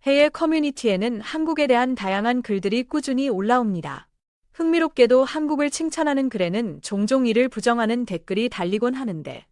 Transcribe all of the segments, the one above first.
해외 커뮤니티에는 한국에 대한 다양한 글들이 꾸준히 올라옵니다. 흥미롭게도 한국을 칭찬하는 글에는 종종 이를 부정하는 댓글이 달리곤 하는데,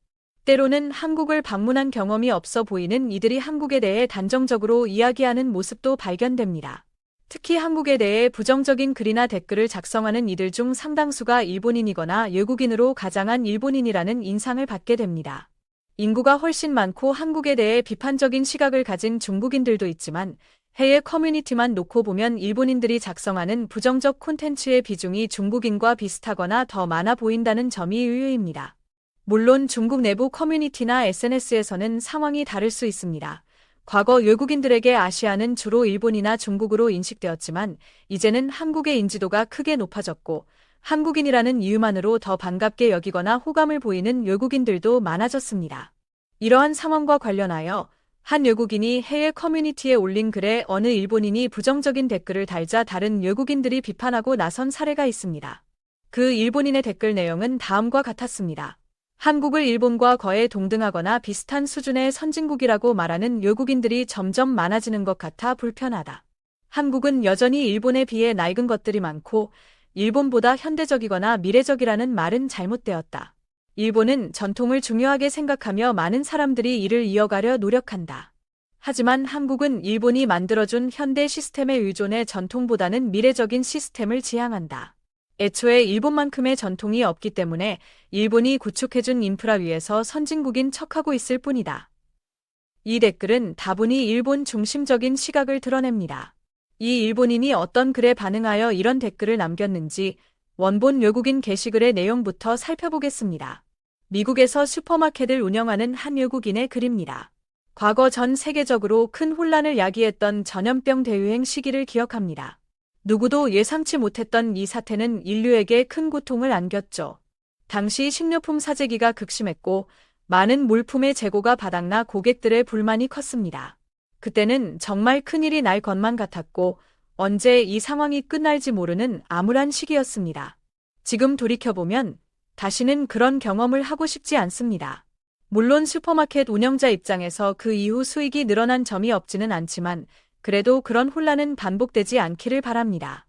때로는 한국을 방문한 경험이 없어 보이는 이들이 한국에 대해 단정적으로 이야기하는 모습도 발견됩니다. 특히 한국에 대해 부정적인 글이나 댓글을 작성하는 이들 중 상당수가 일본인이거나 외국인으로 가장한 일본인이라는 인상을 받게 됩니다. 인구가 훨씬 많고 한국에 대해 비판적인 시각을 가진 중국인들도 있지만 해외 커뮤니티만 놓고 보면 일본인들이 작성하는 부정적 콘텐츠의 비중이 중국인과 비슷하거나 더 많아 보인다는 점이 의외입니다. 물론 중국 내부 커뮤니티나 SNS에서는 상황이 다를 수 있습니다. 과거 외국인들에게 아시아는 주로 일본이나 중국으로 인식되었지만 이제는 한국의 인지도가 크게 높아졌고 한국인이라는 이유만으로 더 반갑게 여기거나 호감을 보이는 외국인들도 많아졌습니다. 이러한 상황과 관련하여 한 외국인이 해외 커뮤니티에 올린 글에 어느 일본인이 부정적인 댓글을 달자 다른 외국인들이 비판하고 나선 사례가 있습니다. 그 일본인의 댓글 내용은 다음과 같았습니다. 한국을 일본과 거의 동등하거나 비슷한 수준의 선진국이라고 말하는 외국인들이 점점 많아지는 것 같아 불편하다. 한국은 여전히 일본에 비해 낡은 것들이 많고 일본보다 현대적이거나 미래적이라는 말은 잘못되었다. 일본은 전통을 중요하게 생각하며 많은 사람들이 이를 이어가려 노력한다. 하지만 한국은 일본이 만들어준 현대 시스템에 의존해 전통보다는 미래적인 시스템을 지향한다. 애초에 일본만큼의 전통이 없기 때문에 일본이 구축해준 인프라 위에서 선진국인 척하고 있을 뿐이다. 이 댓글은 다분히 일본 중심적인 시각을 드러냅니다. 이 일본인이 어떤 글에 반응하여 이런 댓글을 남겼는지 원본 외국인 게시글의 내용부터 살펴보겠습니다. 미국에서 슈퍼마켓을 운영하는 한 외국인의 글입니다. 과거 전 세계적으로 큰 혼란을 야기했던 전염병 대유행 시기를 기억합니다. 누구도 예상치 못했던 이 사태는 인류에게 큰 고통을 안겼죠. 당시 식료품 사재기가 극심했고 많은 물품의 재고가 바닥나 고객들의 불만이 컸습니다. 그때는 정말 큰일이 날 것만 같았고 언제 이 상황이 끝날지 모르는 암울한 시기였습니다. 지금 돌이켜보면 다시는 그런 경험을 하고 싶지 않습니다. 물론 슈퍼마켓 운영자 입장에서 그 이후 수익이 늘어난 점이 없지는 않지만 그래도 그런 혼란은 반복되지 않기를 바랍니다.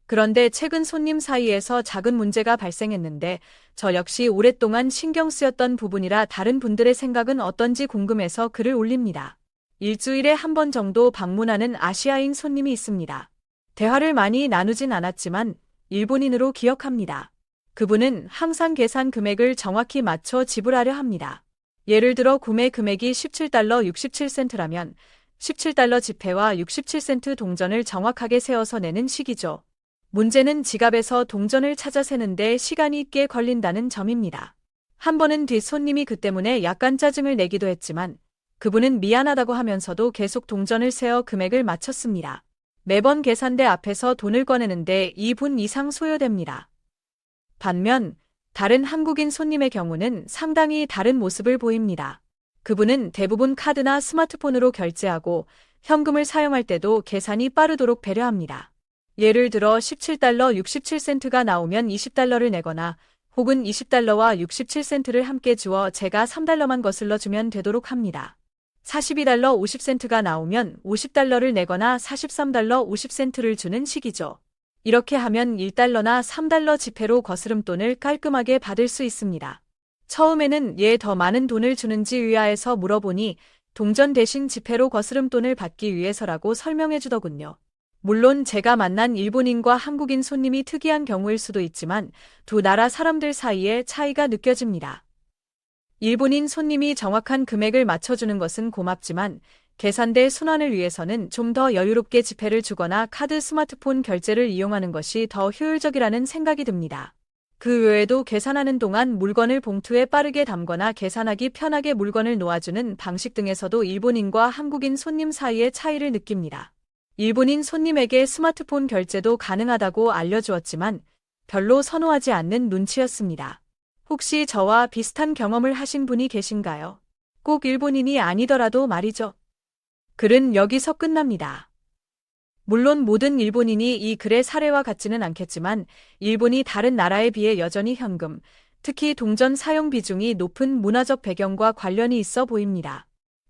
그런데 최근 손님 사이에서 작은 문제가 발생했는데 저 역시 오랫동안 신경 쓰였던 부분이라 다른 분들의 생각은 어떤지 궁금해서 글을 올립니다. 일주일에 한 번 정도 방문하는 아시아인 손님이 있습니다. 대화를 많이 나누진 않았지만 일본인으로 기억합니다. 그분은 항상 계산 금액을 정확히 맞춰 지불하려 합니다. 예를 들어 구매 금액이 17달러 67센트라면 17달러 지폐와 67센트 동전을 정확하게 세어서 내는 식이죠. 문제는 지갑에서 동전을 찾아 세는데 시간이 꽤 걸린다는 점입니다. 한 번은 뒷손님이 그 때문에 약간 짜증을 내기도 했지만 그분은 미안하다고 하면서도 계속 동전을 세어 금액을 맞췄습니다. 매번 계산대 앞에서 돈을 꺼내는데 2분 이상 소요됩니다. 반면 다른 한국인 손님의 경우는 상당히 다른 모습을 보입니다. 그분은 대부분 카드나 스마트폰으로 결제하고 현금을 사용할 때도 계산이 빠르도록 배려합니다. 예를 들어 17달러 67센트가 나오면 20달러를 내거나 혹은 20달러와 67센트를 함께 주어 제가 3달러만 거슬러 주면 되도록 합니다. 42달러 50센트가 나오면 50달러를 내거나 43달러 50센트를 주는 식이죠. 이렇게 하면 1달러나 3달러 지폐로 거스름돈을 깔끔하게 받을 수 있습니다. 처음에는 더 많은 돈을 주는지 의아해서 물어보니 동전 대신 지폐로 거스름돈을 받기 위해서라고 설명해 주더군요. 물론 제가 만난 일본인과 한국인 손님이 특이한 경우일 수도 있지만 두 나라 사람들 사이에 차이가 느껴집니다. 일본인 손님이 정확한 금액을 맞춰주는 것은 고맙지만 계산대 순환을 위해서는 좀 더 여유롭게 지폐를 주거나 카드 스마트폰 결제를 이용하는 것이 더 효율적이라는 생각이 듭니다. 그 외에도 계산하는 동안 물건을 봉투에 빠르게 담거나 계산하기 편하게 물건을 놓아주는 방식 등에서도 일본인과 한국인 손님 사이의 차이를 느낍니다. 일본인 손님에게 스마트폰 결제도 가능하다고 알려주었지만 별로 선호하지 않는 눈치였습니다. 혹시 저와 비슷한 경험을 하신 분이 계신가요? 꼭 일본인이 아니더라도 말이죠. 글은 여기서 끝납니다. 물론 모든 일본인이 이 글의 사례와 같지는 않겠지만 일본이 다른 나라에 비해 여전히 현금, 특히 동전 사용 비중이 높은 문화적 배경과 관련이 있어 보입니다.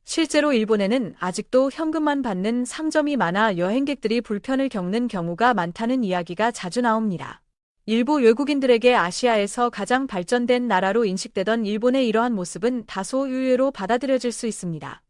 실제로 일본에는 아직도 현금만 받는 상점이 많아 여행객들이 불편을 겪는 경우가 많다는 이야기가 자주 나옵니다. 일부 외국인들에게 아시아에서 가장 발전된 나라로 인식되던 일본의 이러한 모습은 다소 의외로 받아들여질 수 있습니다.